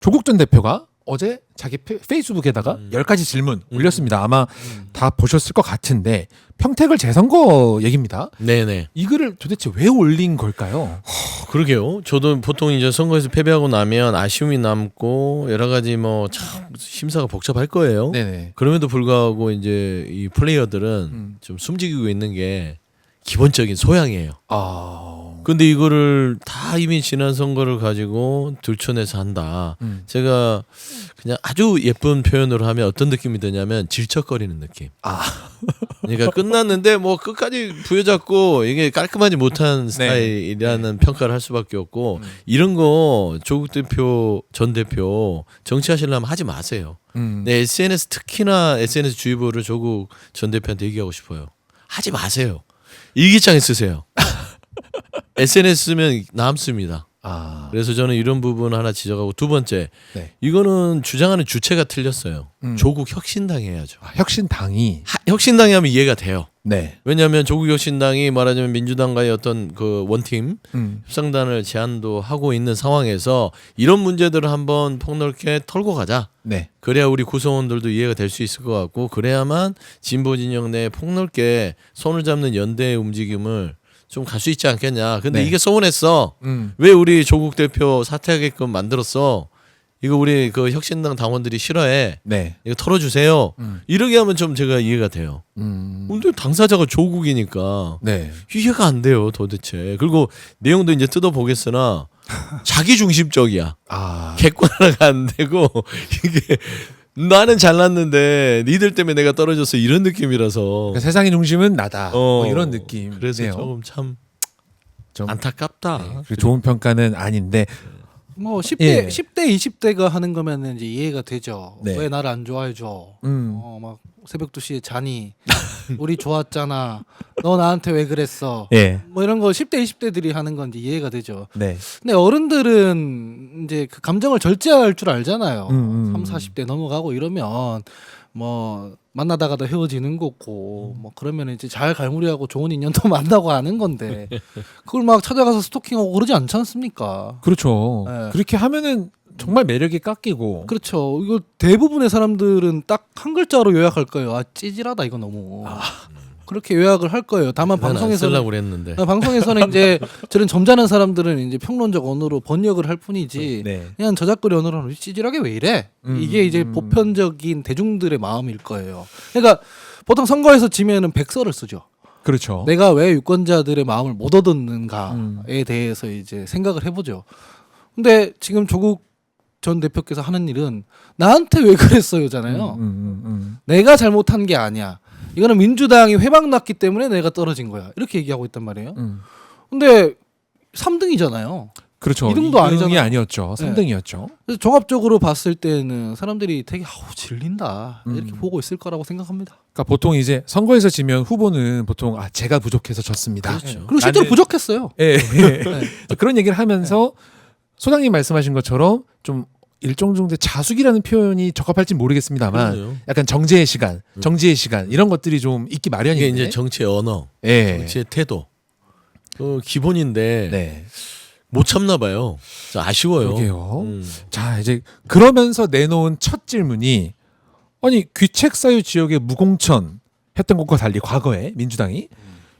조국 전 대표가 어제 자기 페이스북에다가 10가지 질문 올렸습니다. 아마 다 보셨을 것 같은데 평택을 재선거 얘기입니다. 네네. 이 글을 도대체 왜 올린 걸까요? 그러게요. 저도 보통 이제 선거에서 패배하고 나면 아쉬움이 남고 여러 가지 뭐 참 심사가 복잡할 거예요. 네네. 그럼에도 불구하고 이제 이 플레이어들은 좀 숨지고 있는 게 기본적인 소양이에요. 근데 이거를 다 이미 지난 선거를 가지고 들춰내서 한다. 제가 그냥 아주 예쁜 표현으로 하면 어떤 느낌이 드냐면 질척거리는 느낌. 그러니까 끝났는데 뭐 끝까지 부여잡고 이게 깔끔하지 못한 스타일이라는 평가를 할 수밖에 없고 이런 거 조국 대표 전 대표 정치하시려면 하지 마세요. 네, SNS 특히나 SNS 주의보를 조국 전 대표한테 얘기하고 싶어요. 하지 마세요. 일기장에 쓰세요. SNS 쓰면 남습니다. 그래서 저는 이런 부분 하나 지적하고 두 번째, 이거는 주장하는 주체가 틀렸어요. 조국 혁신당이 해야죠. 혁신당이 혁신당이 하면 이해가 돼요. 네. 왜냐하면 조국 혁신당이 말하자면 민주당과의 어떤 그 원팀 협상단을 제안도 하고 있는 상황에서 이런 문제들을 한번 폭넓게 털고 가자. 네. 그래야 우리 구성원들도 이해가 될 수 있을 것 같고 그래야만 진보 진영 내에 폭넓게 손을 잡는 연대의 움직임을 좀 갈 수 있지 않겠냐. 근데 이게 서운했어. 왜 우리 조국 대표 사퇴하게끔 만들었어? 이거 우리 그 혁신당 당원들이 싫어해. 네. 이거 털어주세요. 이렇게 하면 좀 제가 이해가 돼요. 근데 당사자가 조국이니까 네. 이해가 안 돼요 도대체. 그리고 내용도 이제 뜯어보겠으나 자기 중심적이야. 객관화가 안 되고 이게 나는 잘났는데 니들 때문에 내가 떨어졌어 이런 느낌이라서 그러니까 세상의 중심은 나다. 뭐 이런 느낌. 그래서 조금 참 안타깝다. 좋은 평가는 아닌데 뭐 10대 예. 10대 20대가 하는 거면 이제 이해가 되죠. 네. 왜 나를 안 좋아해 줘? 막 새벽 2시에 자니? 우리 좋았잖아. 너 나한테 왜 그랬어? 예. 뭐 이런 거 10대 20대들이 하는 건 이제 이해가 되죠. 네. 근데 어른들은 이제 그 감정을 절제할 줄 알잖아요. 3, 40대 넘어가고 이러면 뭐 만나다가도 헤어지는 거고 뭐 그러면 이제 잘 갈무리하고 좋은 인연도 만나고 하는 건데 그걸 막 찾아가서 스토킹하고 그러지 않지 않습니까? 그렇죠. 네. 그렇게 하면은 정말 매력이 깎이고. 그렇죠. 이거 대부분의 사람들은 딱 한 글자로 요약할 거예요. 아 찌질하다 이거 너무. 그렇게 요약을 할 거예요. 다만 방송에서는 쓰려고 그랬는데. 방송에서는 이제 저런 점잖은 사람들은 이제 평론적 언어로 번역을 할 뿐이지 네. 그냥 저작거리 언어로는 찌질하게 왜 이래? 이게 이제 보편적인 대중들의 마음일 거예요. 그러니까 보통 선거에서 지면은 백서를 쓰죠. 그렇죠. 내가 왜 유권자들의 마음을 못 얻었는가에 대해서 이제 생각을 해보죠. 근데 지금 조국 전 대표께서 하는 일은 나한테 왜 그랬어요잖아요. 내가 잘못한 게 아니야. 이거는 민주당이 회방 났기 때문에 내가 떨어진 거야. 이렇게 얘기하고 있단 말이에요. 근데 3등이잖아요. 그렇죠. 2등도 2등이 아니잖아요. 아니었죠. 3등이었죠. 그래서 종합적으로 봤을 때는 사람들이 되게 질린다 이렇게 보고 있을 거라고 생각합니다. 그러니까 보통 이제 선거에서 지면 후보는 보통 제가 부족해서 졌습니다. 그렇죠. 그리고 실제로 부족했어요. 예. 그런 얘기를 하면서 소장님 말씀하신 것처럼 좀 일정 정도의 자숙이라는 표현이 적합할지 모르겠습니다만 그럼요. 약간 정제의 시간, 이런 것들이 좀 있기 이게 마련인데. 이제 정치의 언어, 예. 정치의 태도, 기본인데 네. 못 참나 봐요. 아쉬워요. 그러게요. 자, 이제 그러면서 내놓은 첫 질문이 아니 귀책 사유 지역의 무공천 했던 것과 달리 과거에 민주당이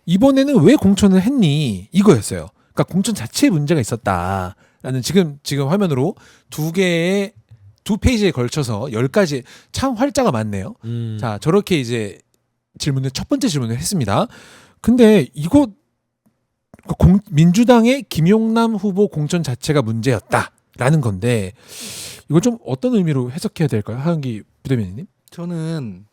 이번에는 왜 공천을 했니 이거였어요. 그러니까 공천 자체에 문제가 있었다라는 지금 화면으로 두 페이지에 걸쳐서 10가지 참 활자가 많네요. 자, 저렇게 이제 첫 번째 질문을 했습니다. 근데 이거 민주당의 김용남 후보 공천 자체가 문제였다라는 건데 이걸 좀 어떤 의미로 해석해야 될까요, 하은기 부대변인님? 저는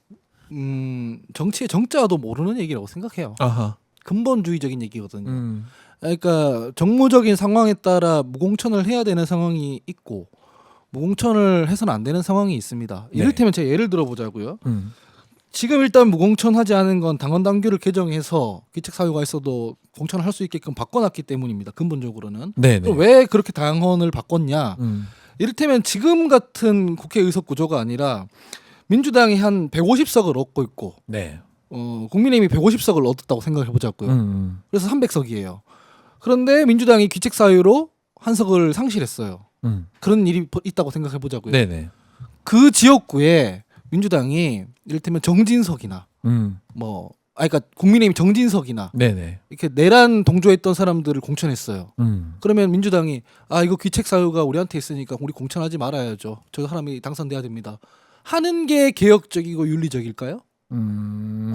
정치의 정자도 모르는 얘기라고 생각해요. 아하. 근본주의적인 얘기거든요. 그러니까 정무적인 상황에 따라 무공천을 해야 되는 상황이 있고 무공천을 해서는 안 되는 상황이 있습니다. 네. 이를테면 제가 예를 들어보자고요. 지금 일단 무공천하지 않은 건 당원 당규를 개정해서 귀책 사유가 있어도 공천을 할 수 있게끔 바꿔놨기 때문입니다. 근본적으로는. 네네. 그럼 왜 그렇게 당원을 바꿨냐? 이를테면 지금 같은 국회 의석 구조가 아니라 민주당이 한 150석을 얻고 있고 네. 국민의힘이 150석을 얻었다고 생각해 보자고요. 그래서 300석이에요. 그런데 민주당이 귀책 사유로 한 석을 상실했어요. 그런 일이 있다고 생각해 보자고요. 네네. 그 지역구에 민주당이 이를테면 정진석이나 그러니까 국민의힘 정진석이나 네네. 이렇게 내란 동조했던 사람들을 공천했어요. 그러면 민주당이 이거 귀책 사유가 우리한테 있으니까 우리 공천하지 말아야죠. 저 사람이 당선돼야 됩니다. 하는 게 개혁적이고 윤리적일까요?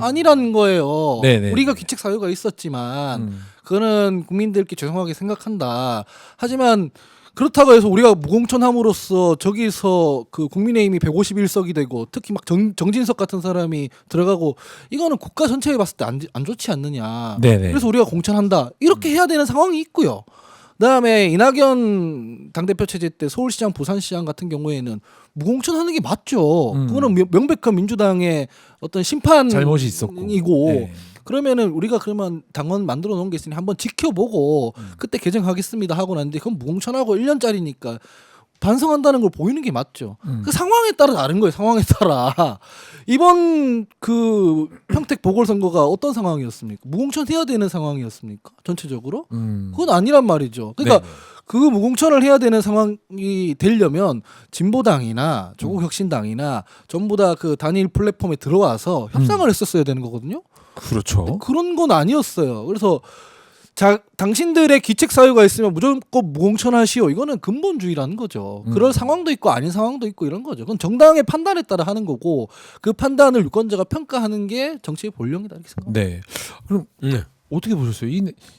아니라는 거예요. 네네. 우리가 귀책 사유가 있었지만 그거는 국민들께 죄송하게 생각한다. 하지만 그렇다고 해서 우리가 무공천함으로써 저기서 그 국민의힘이 151석이 되고 특히 막 정진석 같은 사람이 들어가고 이거는 국가 전체에 봤을 때 안 좋지 않느냐. 네네. 그래서 우리가 공천한다. 이렇게 해야 되는 상황이 있고요. 그다음에 이낙연 당대표 체제 때 서울시장, 부산시장 같은 경우에는 무공천하는 게 맞죠. 그거는 명백한 민주당의 어떤 심판 잘못이 있었고. 네. 그러면은 우리가 그러면 당원 만들어 놓은 게 있으니 한번 지켜보고 그때 개정하겠습니다 하고 났는데 그건 무공천하고 1년짜리니까 반성한다는 걸 보이는 게 맞죠. 그 상황에 따라 다른 거예요. 상황에 따라. 이번 그 평택 보궐선거가 어떤 상황이었습니까? 무공천해야 되는 상황이었습니까? 전체적으로? 그건 아니란 말이죠. 그러니까 네네. 그 무공천을 해야 되는 상황이 되려면 진보당이나 조국혁신당이나 전부 다 그 단일 플랫폼에 들어와서 협상을 했었어야 되는 거거든요. 그렇죠. 그런 건 아니었어요. 그래서 당신들의 귀책 사유가 있으면 무조건 무공천하시오. 이거는 근본주의라는 거죠. 그럴 상황도 있고 아닌 상황도 있고 이런 거죠. 그건 정당의 판단에 따라 하는 거고 그 판단을 유권자가 평가하는 게 정치의 본령이다 이렇게 생각합니다. 네. 그럼 어떻게 보셨어요?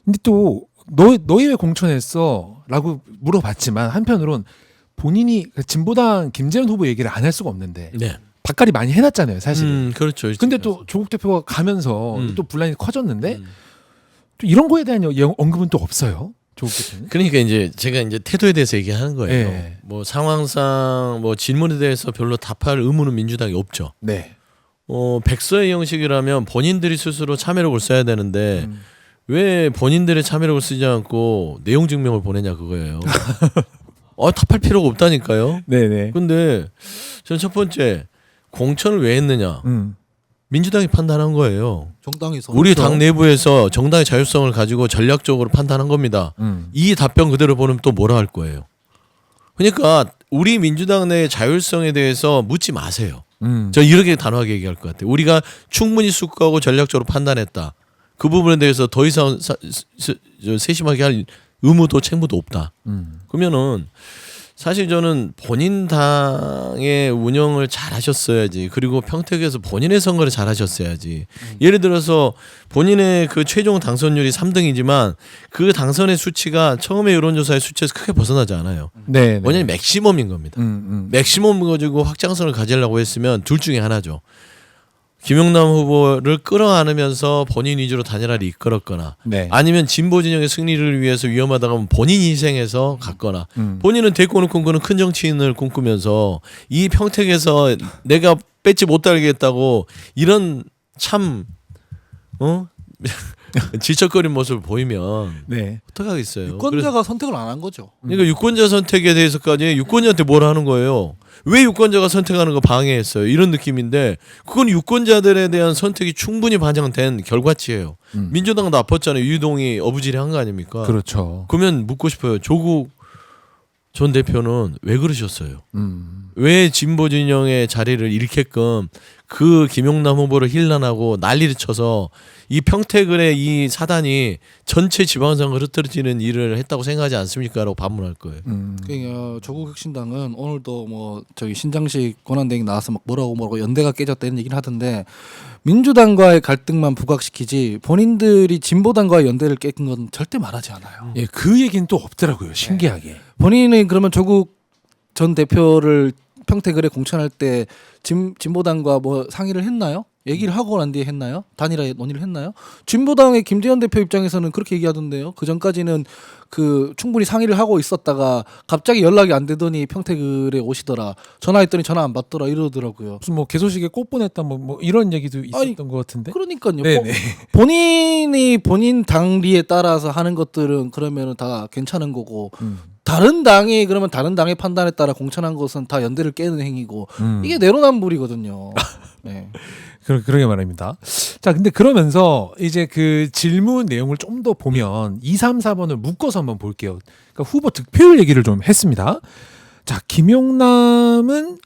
근데 또 너희 왜 공천했어?라고 물어봤지만 한편으로는 본인이 진보당 김재현 후보 얘기를 안 할 수가 없는데 네. 바깥이 많이 해놨잖아요, 사실. 그렇죠. 근데 또 조국 대표가 가면서 또 분란이 커졌는데 또 이런 거에 대한 언급은 또 없어요, 조국 대표는. 그러니까 이제 제가 이제 태도에 대해서 얘기하는 거예요. 네. 뭐 상황상 뭐 질문에 대해서 별로 답할 의무는 민주당이 없죠. 네. 백서의 형식이라면 본인들이 스스로 참여력을 써야 되는데 왜 본인들의 참여력을 쓰지 않고 내용 증명을 보내냐 그거예요. 답할 필요가 없다니까요. 네네. 근데 전 첫 번째 공천을 왜 했느냐. 민주당이 판단한 거예요. 정당에서 우리 당 내부에서 정당의 자율성을 가지고 전략적으로 판단한 겁니다. 이 답변 그대로 보면 또 뭐라 할 거예요. 그러니까 우리 민주당 내의 자율성에 대해서 묻지 마세요. 저 이렇게 단호하게 얘기할 것 같아요. 우리가 충분히 숙고하고 전략적으로 판단했다. 그 부분에 대해서 더 이상 세심하게 할 의무도 책무도 없다. 그러면은 사실 저는 본인 당의 운영을 잘 하셨어야지. 그리고 평택에서 본인의 선거를 잘 하셨어야지. 예를 들어서 본인의 그 최종 당선율이 3등이지만 그 당선의 수치가 처음에 여론조사의 수치에서 크게 벗어나지 않아요. 네. 왜냐하면 맥시멈인 겁니다. 맥시멈 가지고 확장성을 가지려고 했으면 둘 중에 하나죠. 김용남 후보를 끌어안으면서 본인 위주로 단일화를 이끌었거나 네. 아니면 진보 진영의 승리를 위해서 위험하다고 하면 본인이 희생해서 갔거나 본인은 대권을 꿈꾸는 큰 정치인을 꿈꾸면서 이 평택에서 내가 뺏지 못하겠다고 이런 참 질척거린 모습을 보이면 네. 어떡하겠어요. 유권자가 선택을 안 한 거죠. 그러니까 유권자 선택에 대해서까지 유권자한테 뭘 하는 거예요. 왜 유권자가 선택하는 거 방해했어요. 이런 느낌인데 그건 유권자들에 대한 선택이 충분히 반영된 결과치예요. 민주당도 아팠잖아요. 유동이 어부지리한 거 아닙니까? 그렇죠. 그러면 묻고 싶어요. 조국 전 대표는 왜 그러셨어요? 왜 진보 진영의 자리를 잃게끔 그 김용남 후보를 힐난하고 난리를 쳐서 이 평택을의 이 사단이 전체 지방선거 흐트러지는 일을 했다고 생각하지 않습니까? 라고 반문할 거예요. 그러니까 조국혁신당은 오늘도 뭐 저기 신장식 권한대행 나와서 막 뭐라고 연대가 깨졌다 이런 얘기를 하던데 민주당과의 갈등만 부각시키지 본인들이 진보당과의 연대를 깬 건 절대 말하지 않아요. 예, 그 얘기는 또 없더라고요. 신기하게. 본인이 그러면 조국 전 대표를 평택을에 공천할 때 진보당과 뭐 상의를 했나요? 얘기를 하고 난 뒤에 했나요? 단일화 논의를 했나요? 진보당의 김재현 대표 입장에서는 그렇게 얘기하던데요. 그 전까지는 그 충분히 상의를 하고 있었다가 갑자기 연락이 안 되더니 평택을에 오시더라. 전화했더니 전화 안 받더라 이러더라고요. 무슨 뭐 개소식에 꽃 보냈다 뭐 이런 얘기도 있었던 것 같은데. 그러니까요. 네네. 본인이 본인 당리에 따라서 하는 것들은 그러면은 다 괜찮은 거고 다른 당이 그러면 다른 당의 판단에 따라 공천한 것은 다 연대를 깨는 행위고 이게 내로남불이거든요. 네. 그러게 말입니다. 자, 근데 그러면서 이제 그 질문 내용을 좀 더 보면 2, 3, 4번을 묶어서 한번 볼게요. 그러니까 후보 득표율 얘기를 좀 했습니다. 자, 김용남은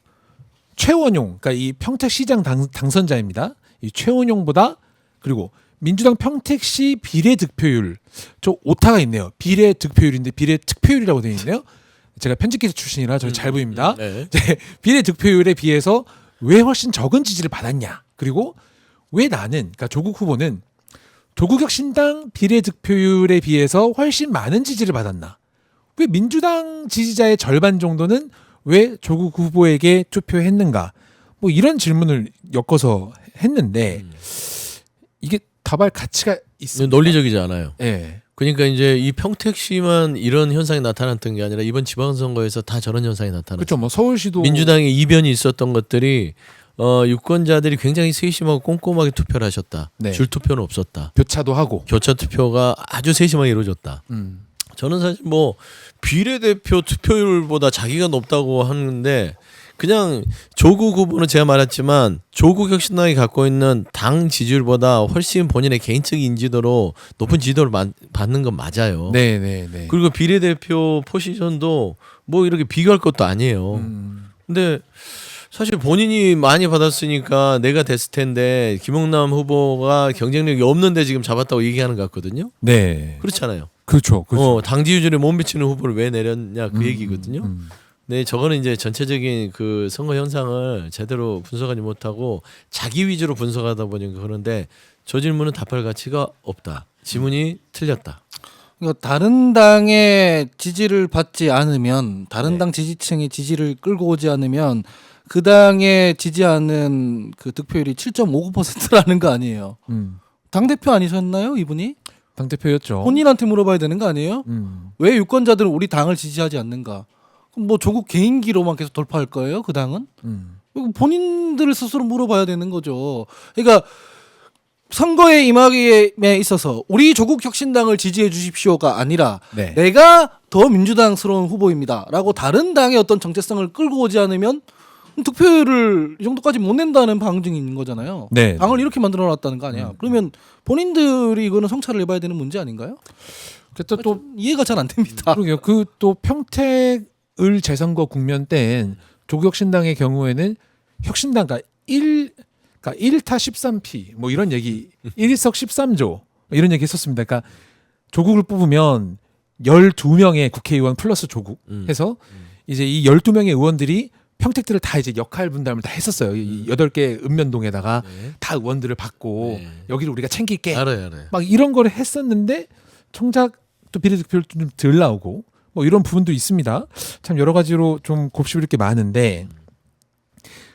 최원용, 그러니까 이 평택시장 당선자입니다. 이 최원용보다 그리고 민주당 평택시 비례 득표율 저 오타가 있네요. 비례 득표율인데 비례 득표율이라고 되어 있네요. 제가 편집기자 출신이라 저는 잘 보입니다. 네. 비례 득표율에 비해서 왜 훨씬 적은 지지를 받았냐? 그리고 왜 나는, 그러니까 조국 후보는 조국혁신당 비례 득표율에 비해서 훨씬 많은 지지를 받았나? 왜 민주당 지지자의 절반 정도는 왜 조국 후보에게 투표했는가? 뭐 이런 질문을 엮어서 했는데 이게 답할 가치가 있습니다. 논리적이지 않아요. 예. 그러니까 이제 이 평택시만 이런 현상이 나타났던 게 아니라 이번 지방선거에서 다 저런 현상이 나타났어요. 그렇죠. 뭐 서울시도 민주당의 이변이 있었던 것들이 유권자들이 굉장히 세심하고 꼼꼼하게 투표를 하셨다. 네. 줄 투표는 없었다. 교차도 하고. 교차 투표가 아주 세심하게 이루어졌다. 저는 사실 뭐 비례대표 투표율보다 자기가 높다고 하는데 그냥 조국 후보는 제가 말했지만 조국혁신당이 갖고 있는 당 지지율보다 훨씬 본인의 개인적인 인지도로 높은 지지도를 받는 건 맞아요. 네. 그리고 비례대표 포지션도 뭐 이렇게 비교할 것도 아니에요. 근데 사실 본인이 많이 받았으니까 내가 됐을 텐데 김용남 후보가 경쟁력이 없는데 지금 잡았다고 얘기하는 것 같거든요. 네. 그렇잖아요. 그렇죠. 당 지지율에 못 미치는 후보를 왜 내렸냐 그 얘기거든요. 네, 저거는 이제 전체적인 그 선거 현상을 제대로 분석하지 못하고 자기 위주로 분석하다 보니까 그런데 저 질문은 답할 가치가 없다. 지문이 틀렸다. 그러니까 다른 당의 지지를 받지 않으면 다른 네. 당 지지층의 지지를 끌고 오지 않으면 그 당에 지지하는 그 득표율이 7.59%라는 거 아니에요. 당 대표 아니셨나요, 이분이? 당 대표였죠. 본인한테 물어봐야 되는 거 아니에요? 왜 유권자들은 우리 당을 지지하지 않는가? 그럼 뭐 조국 개인기로만 계속 돌파할 거예요, 그 당은? 이거 본인들 스스로 물어봐야 되는 거죠. 그러니까 선거에 임하기에 있어서 우리 조국 혁신당을 지지해 주십시오가 아니라 네. 내가 더 민주당스러운 후보입니다라고 다른 당의 어떤 정체성을 끌고 오지 않으면 득표율을 이 정도까지 못 낸다는 방증이 있는 거잖아요. 네. 당을 이렇게 만들어놨다는 거 아니야. 그러면 본인들이 이거는 성찰을 해봐야 되는 문제 아닌가요? 또 좀 이해가 잘 안 됩니다. 그러게요. 그 또 평택을 재선거 국면 땐 조국혁신당의 경우에는 혁신당 그러니까 1타 13피 뭐 이런 얘기 1석 13조 이런 얘기 했었습니다. 그러니까 조국을 뽑으면 12명의 국회의원 플러스 조국 해서 이제 이 12명의 의원들이 평택들을 다 이제 역할 분담을 다 했었어요. 이 8개 읍면동에다가 네. 다 의원들을 받고 네. 여기를 우리가 챙길게. 알아요. 막 이런 거를 했었는데 정작 또 비례득표율 좀 덜 나오고 뭐 이런 부분도 있습니다. 참 여러 가지로 좀 곱씹을 게 많은데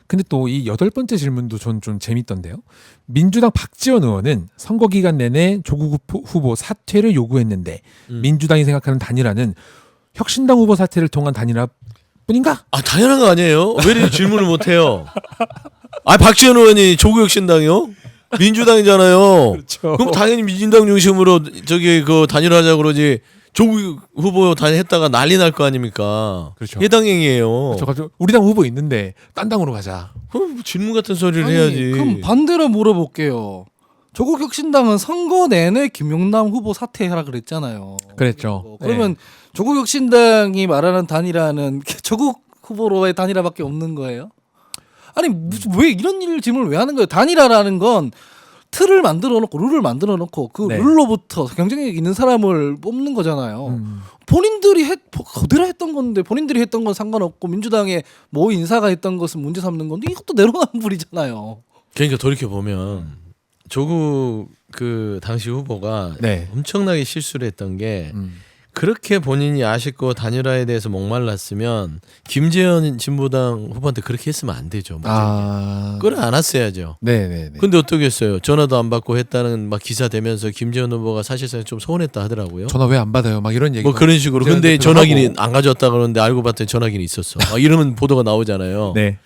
근데 또 이 8번째 질문도 전 좀 재밌던데요. 민주당 박지원 의원은 선거 기간 내내 조국 후보 사퇴를 요구했는데 민주당이 생각하는 단일화는 혁신당 후보 사퇴를 통한 단일화 뿐인가? 아 당연한 거 아니에요? 왜 이렇게 질문을 못 해요? 아 박지원 의원이 조국혁신당이요? 민주당이잖아요. 그렇죠. 그럼 당연히 민주당 중심으로 저기 그 단일화하자 그러지. 조국 후보 단일했다가 난리 날 거 아닙니까? 그렇죠. 해당 행위예요. 저 갑자기 우리 당 후보 있는데 딴 당으로 가자. 그럼 뭐 질문 같은 소리를 아니, 해야지. 그럼 반대로 물어볼게요. 조국 혁신당은 선거 내내 김용남 후보 사퇴해라 그랬잖아요. 그랬죠. 그러면 조국 혁신당이 말하는 단일화는 조국 후보로의 단일화밖에 없는 거예요? 아니 왜 이런 질문을 왜 하는 거예요? 단일화라는 건 틀을 만들어 놓고 룰을 만들어 놓고 그 네. 룰로부터 경쟁력 있는 사람을 뽑는 거잖아요. 본인들이 그대로 했던 건데 본인들이 했던 건 상관없고 민주당의 모 인사가 했던 것은 문제 삼는 건데 이것도 내로남불이잖아요. 그러니까 돌이켜 보면 조국 그 당시 후보가 네. 엄청나게 실수를 했던 게 그렇게 본인이 아쉽고 단일화에 대해서 목말랐으면 김재현 진보당 후보한테 그렇게 했으면 안 되죠. 끌어안았어야죠. 네네네. 근데 어떻게 했어요? 전화도 안 받고 했다는 막 기사 되면서 김재현 후보가 사실상 좀 서운했다 하더라고요. 전화 왜 안 받아요? 막 이런 얘기. 뭐 그런 식으로. 김재현 근데 대표도 전화기는 하고. 안 가져왔다 그러는데 알고 봤더니 전화기는 있었어. 막 이러면 보도가 나오잖아요. 네.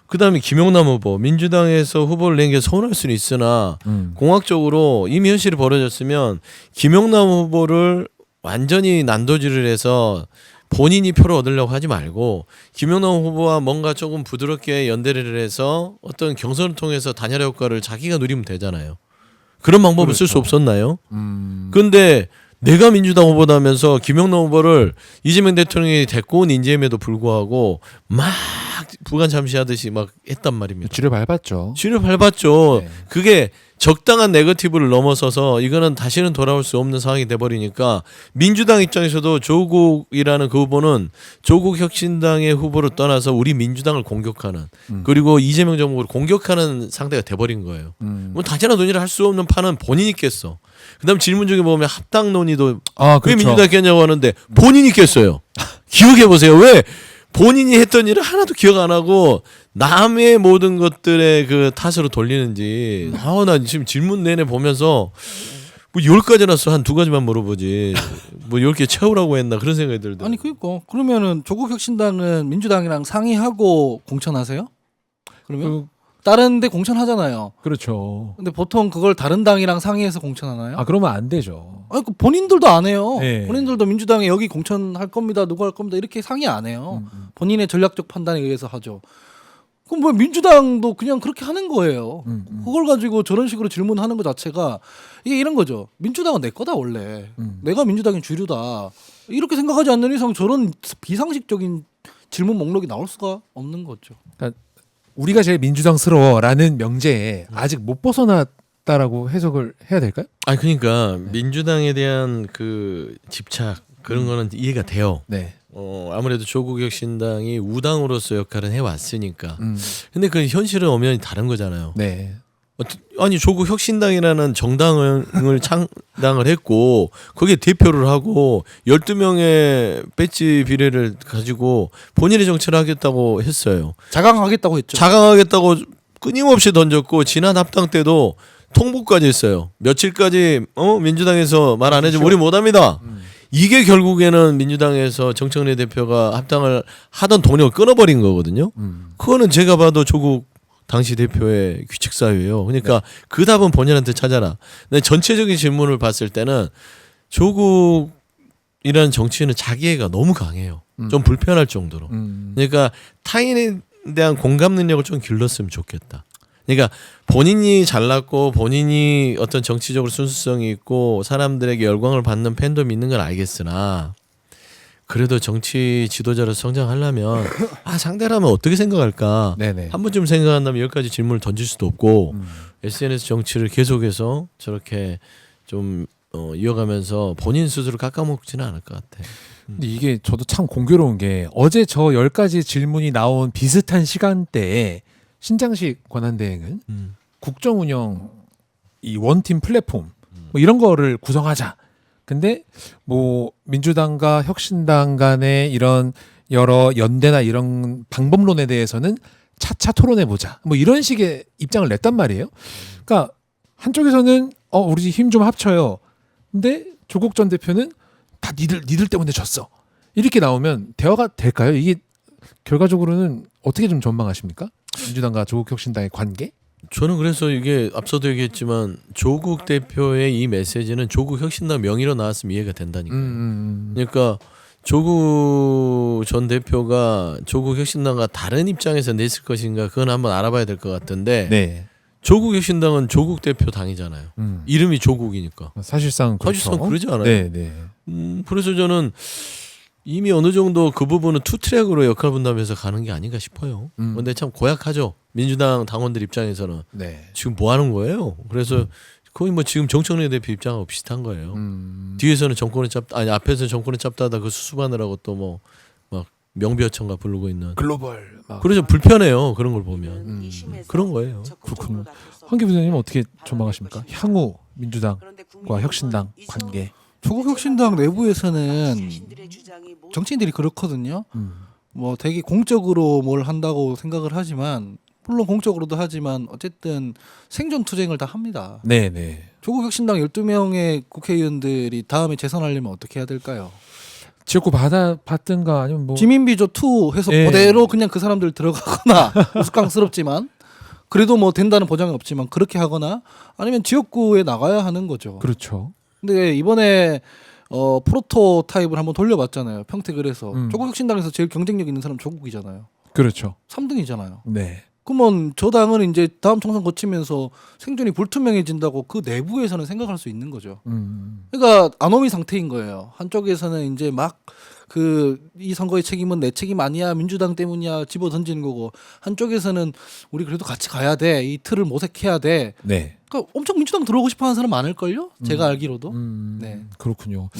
그다음에 김용남 후보 민주당에서 후보를 낸 게 서운할 수는 있으나 공학적으로 이미 현실이 벌어졌으면 김용남 후보를 완전히 난도질을 해서 본인이 표를 얻으려고 하지 말고 김영남 후보와 뭔가 조금 부드럽게 연대를 해서 어떤 경선을 통해서 단일화 효과를 자기가 누리면 되잖아요. 그런 방법을 쓸 수 없었나요? 근데 내가 민주당 후보다 하면서 김영남 후보를 이재명 대통령이 데리고 온 인재임에도 불구하고 막 불간 잠시하듯이 막 했단 말입니다. 쥐를 밟았죠. 쥐를 밟았죠. 네. 그게 적당한 네거티브를 넘어서서 이거는 다시는 돌아올 수 없는 상황이 돼버리니까 민주당 입장에서도 조국이라는 그 후보는 조국 혁신당의 후보를 떠나서 우리 민주당을 공격하는 그리고 이재명 정부를 공격하는 상대가 돼버린 거예요. 뭐 다시나 논의를 할 수 없는 판은 본인이 깼어. 그다음 질문 중에 보면 합당 논의도 왜 그렇죠. 민주당이 깼냐고 하는데 본인이 깼어요. 기억해 보세요. 왜 본인이 했던 일을 하나도 기억 안 하고 남의 모든 것들의 그 탓으로 돌리는지. 나 지금 질문 내내 보면서 뭐 10가지 났어. 한 2가지만 물어보지. 뭐 10개 채우라고 했나 그런 생각이 들더라고요. 아니 그러니까 그러면은 조국 혁신당은 민주당이랑 상의하고 공천하세요? 그러면 다른 데 공천하잖아요. 그렇죠. 근데 보통 그걸 다른 당이랑 상의해서 공천하나요? 그러면 안 되죠. 아니 그 본인들도 안 해요. 네. 본인들도 민주당에 여기 공천할 겁니다. 누구 할 겁니다. 이렇게 상의 안 해요. 본인의 전략적 판단에 의해서 하죠. 그럼 뭐 민주당도 그냥 그렇게 하는 거예요. 그걸 가지고 저런 식으로 질문하는 것 자체가 이게 이런 거죠. 민주당은 내 거다 원래. 내가 민주당의 주류다. 이렇게 생각하지 않는 이상 저런 비상식적인 질문 목록이 나올 수가 없는 거죠. 그러니까 우리가 제일 민주당스러워라는 명제에 아직 못 벗어났다라고 해석을 해야 될까요? 아니 그러니까 민주당에 대한 그 집착 그런 거는 이해가 돼요. 네. 아무래도 조국 혁신당이 우당으로서 역할을 해왔으니까. 근데 그 현실은 엄연히 다른 거잖아요. 네. 아니 조국 혁신당이라는 정당을 창당을 했고 거기에 대표를 하고 12명의 배지 비례를 가지고 본인의 정치를 하겠다고 했어요. 자강하겠다고 했죠. 자강하겠다고 끊임없이 던졌고 지난 합당 때도 통보까지 했어요. 며칠까지 민주당에서 말 안 해주면 우리 못합니다. 이게 결국에는 민주당에서 정청래 대표가 합당을 하던 동력을 끊어버린 거거든요. 그거는 제가 봐도 조국 당시 대표의 규칙 사유예요. 그러니까 그 답은 본인한테 찾아라. 근데 전체적인 질문을 봤을 때는 조국이라는 정치인은 자기애가 너무 강해요. 좀 불편할 정도로. 그러니까 타인에 대한 공감 능력을 좀 길렀으면 좋겠다. 그러니까 본인이 잘났고 본인이 어떤 정치적으로 순수성이 있고 사람들에게 열광을 받는 팬덤이 있는 건 알겠으나 그래도 정치 지도자로 성장하려면 상대라면 어떻게 생각할까 네네. 한 번쯤 생각한다면 10가지 질문을 던질 수도 없고 SNS 정치를 계속해서 저렇게 좀 이어가면서 본인 스스로 깎아먹지는 않을 것 같아. 근데 이게 저도 참 공교로운 게 어제 저 10가지 질문이 나온 비슷한 시간대에 신장식 권한대행은 국정운영 이 원팀 플랫폼 뭐 이런 거를 구성하자. 근데 뭐 민주당과 혁신당 간의 이런 여러 연대나 이런 방법론에 대해서는 차차 토론해 보자. 뭐 이런 식의 입장을 냈단 말이에요. 그러니까 한쪽에서는 우리 힘 좀 합쳐요. 근데 조국 전 대표는 다 니들 때문에 졌어. 이렇게 나오면 대화가 될까요? 이게 결과적으로는 어떻게 좀 전망하십니까? 민주당과 조국 혁신당의 관계? 저는 그래서 이게 앞서도 얘기했지만 조국 대표의 이 메시지는 조국 혁신당 명의로 나왔으면 이해가 된다니까요. 그러니까 조국 전 대표가 조국 혁신당과 다른 입장에서 냈을 것인가 그건 한번 알아봐야 될 것 같은데 네. 조국 혁신당은 조국 대표 당이잖아요. 이름이 조국이니까. 사실상 그렇죠. 사실상 그러지 않아요. 네, 네. 그래서 저는 이미 어느 정도 그 부분은 투 트랙으로 역할 분담해서 가는 게 아닌가 싶어요. 근데 참 고약하죠. 민주당 당원들 입장에서는 네. 지금 뭐 하는 거예요? 그래서 거의 뭐 지금 정청래 대표 입장하고 비슷한 거예요. 뒤에서는 앞에서 정권을 짭다다 그 수습하느라고 또 뭐 막 명비어천가 부르고 있는. 글로벌. 막. 그래서 불편해요. 그런 걸 보면. 그런 거예요. 그렇군요. 황기 부장님 어떻게 전망하십니까? 향후 민주당과 혁신당 관계. 조국 혁신당 내부에서는 정치인들이 그렇거든요. 뭐 되게 공적으로 뭘 한다고 생각을 하지만 물론 공적으로도 하지만 어쨌든 생존 투쟁을 다 합니다. 네, 네. 조국 혁신당 12명의 국회의원들이 다음에 재선하려면 어떻게 해야 될까요? 지역구 받든가 아니면 뭐 지민비조 2 해서 예. 그대로 그냥 그 사람들 들어가거나 우스꽝스럽지만 그래도 뭐 된다는 보장은 없지만 그렇게 하거나 아니면 지역구에 나가야 하는 거죠. 그렇죠. 근데 이번에 프로토 타입을 한번 돌려봤잖아요. 평택을 해서 음. 조국 혁신당에서 제일 경쟁력 있는 사람 조국이잖아요. 그렇죠. 3등이잖아요. 네. 그러면 저 당은 이제 다음 총선 거치면서 생존이 불투명해진다고 그 내부에서는 생각할 수 있는 거죠. 그러니까 아노미 상태인 거예요. 한쪽에서는 이제 막 이 선거의 책임은 내 책임 아니야, 민주당 때문이야 집어 던지는 거고, 한쪽에서는 우리 그래도 같이 가야 돼, 이 틀을 모색해야 돼. 네. 그러니까 엄청 민주당 들어오고 싶어하는 사람 많을걸요. 제가 알기로도. 그렇군요.